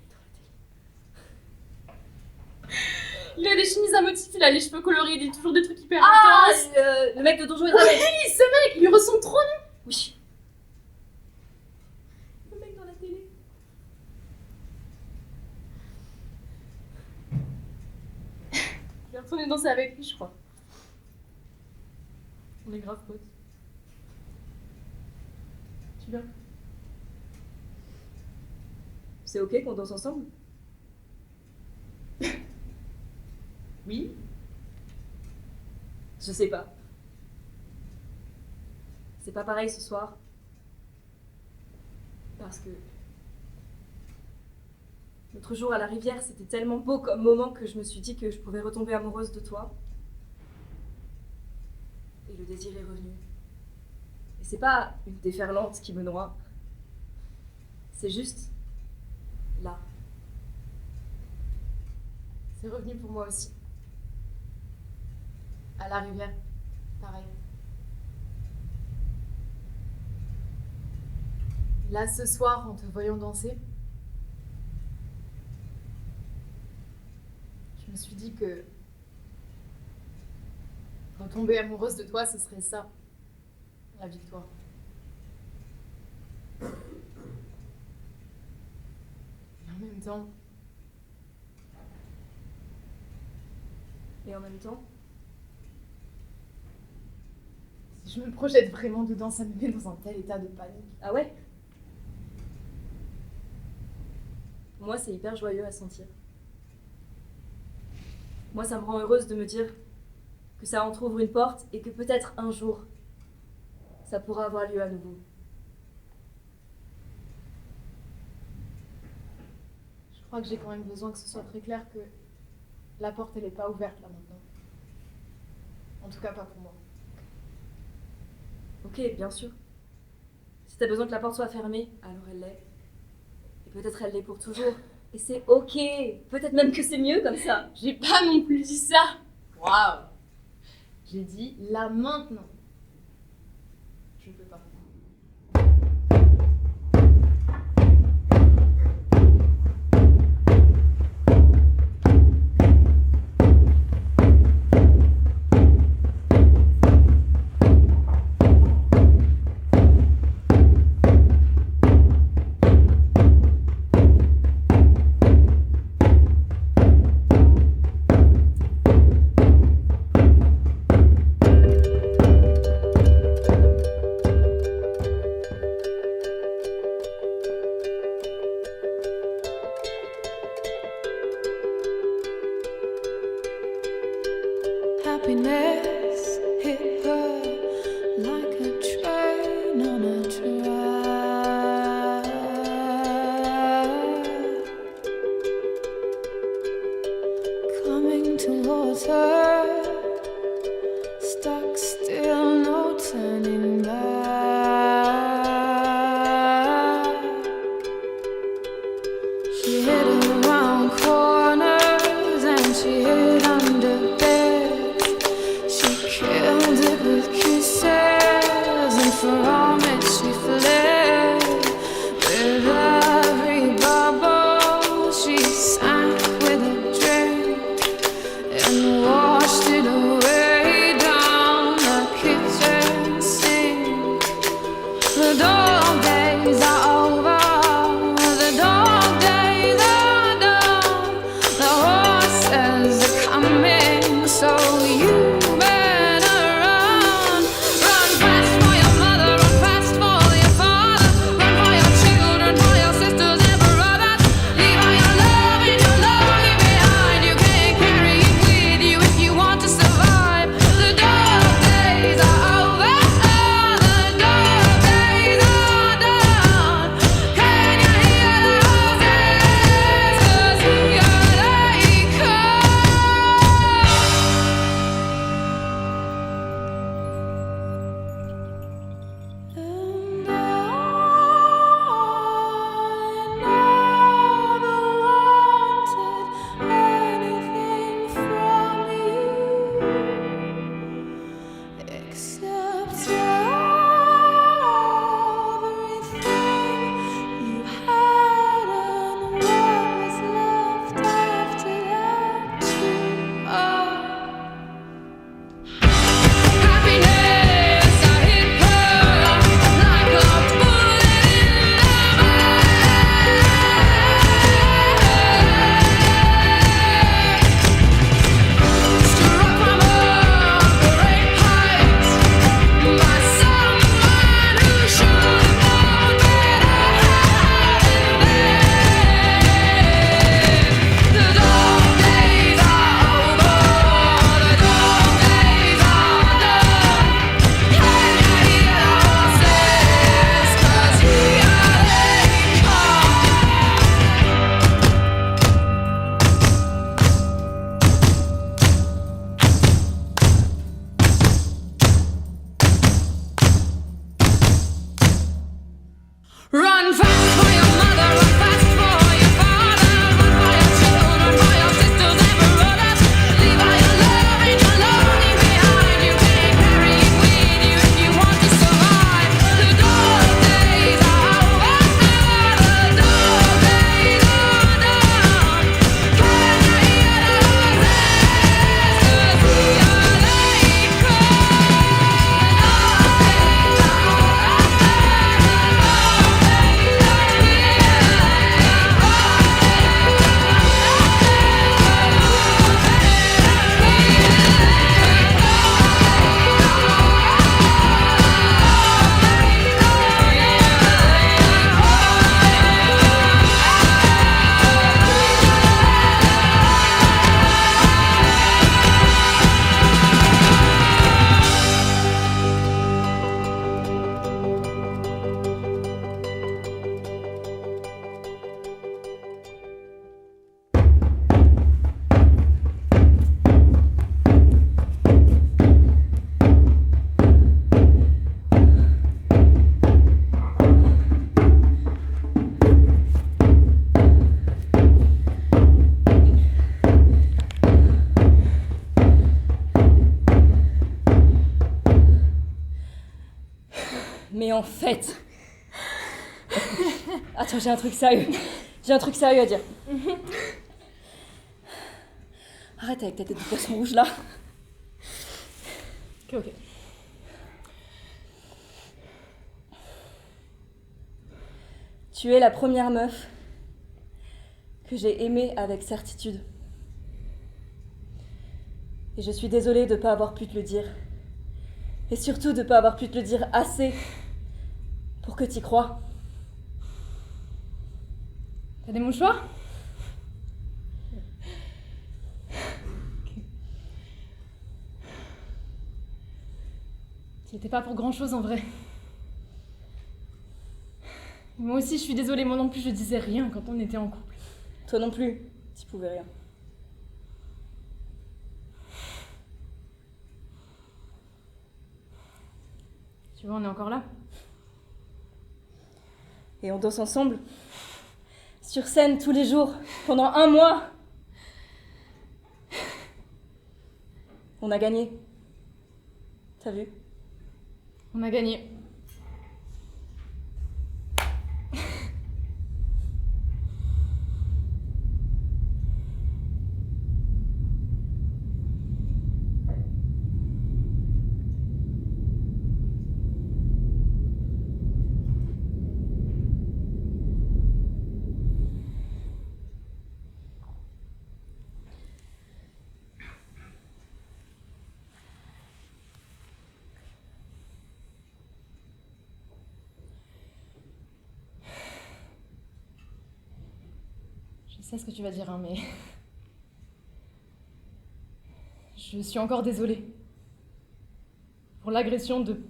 Il a des chemises à motifs, il a les cheveux colorés, il dit toujours des trucs hyper
Ah,
intenses.
le mec de Donjons et Dragons.
Oui, ce mec, il lui ressemble trop, non?
Oui. Le mec dans la télé.
Je vais retourner danser avec lui, je crois. On est grave potes. Tu viens?
C'est ok qu'on danse ensemble?
Oui.
Je sais pas. C'est pas pareil ce soir. Parce que l'autre jour à la rivière, c'était tellement beau comme moment que je me suis dit que je pouvais retomber amoureuse de toi. Et le désir est revenu. Et c'est pas une déferlante qui me noie. C'est juste là.
C'est revenu pour moi aussi. À la rivière, pareil. Là, ce soir, en te voyant danser, je me suis dit que retomber amoureuse de toi, ce serait ça, la victoire. Et en même temps,
Et en même temps,
si je me projette vraiment dedans, ça me met dans un tel état de panique.
ah ouais? Moi, c'est hyper joyeux à sentir. Moi, ça me rend heureuse de me dire que ça entrouvre une porte et que peut-être un jour, ça pourra avoir lieu à nouveau.
Je crois que j'ai quand même besoin que ce soit très clair que la porte, elle n'est pas ouverte là maintenant. En tout cas, pas pour moi.
Ok, bien sûr. Si t'as besoin que la porte soit fermée, alors elle l'est. Et peut-être elle l'est pour toujours. Et c'est ok. Peut-être même que c'est mieux comme ça.
J'ai pas non plus dit ça. Waouh. J'ai dit là maintenant. Je peux pas.
Happiness hit her like a train on a track, coming towards her, stuck still, no turning back. She hid around corners and she hid under beds. She
run fast for your mother, run fast for your father, run for your children, for your sisters and brothers. Leave all your loving alone behind. You can't carry it with you if you want to survive. The dark days are over, the dark days are done. Can you hear the voices? 'Cause we are late
Mais en fait... Attends, j'ai un truc sérieux. J'ai un truc sérieux à dire. Arrête avec ta tête de poisson rouge là.
Ok.
Tu es la première meuf que j'ai aimée avec certitude. Et je suis désolée de ne pas avoir pu te le dire. Et surtout de ne pas avoir pu te le dire assez pour que t'y crois.
T'as des mouchoirs? C'était pas pour grand chose en vrai. Moi aussi, je suis désolée, moi non plus, je disais rien quand on était en couple.
Toi non plus, t'y pouvais rien.
Tu vois, on est encore là.
Et on danse ensemble, sur scène tous les jours, pendant 1 mois. On a gagné. T'as vu?
On a gagné. Je sais ce que tu vas dire, hein, mais... Je suis encore désolée. Pour l'agression de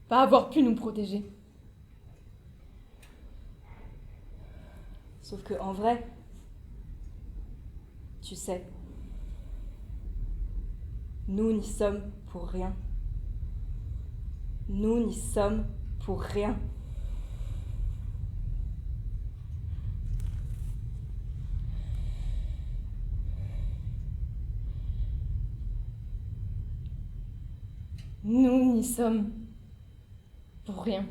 pas avoir pu nous protéger.
Sauf que en vrai, tu sais, nous n'y sommes pour rien. Nous n'y sommes pour rien.
Nous n'y sommes pour rien.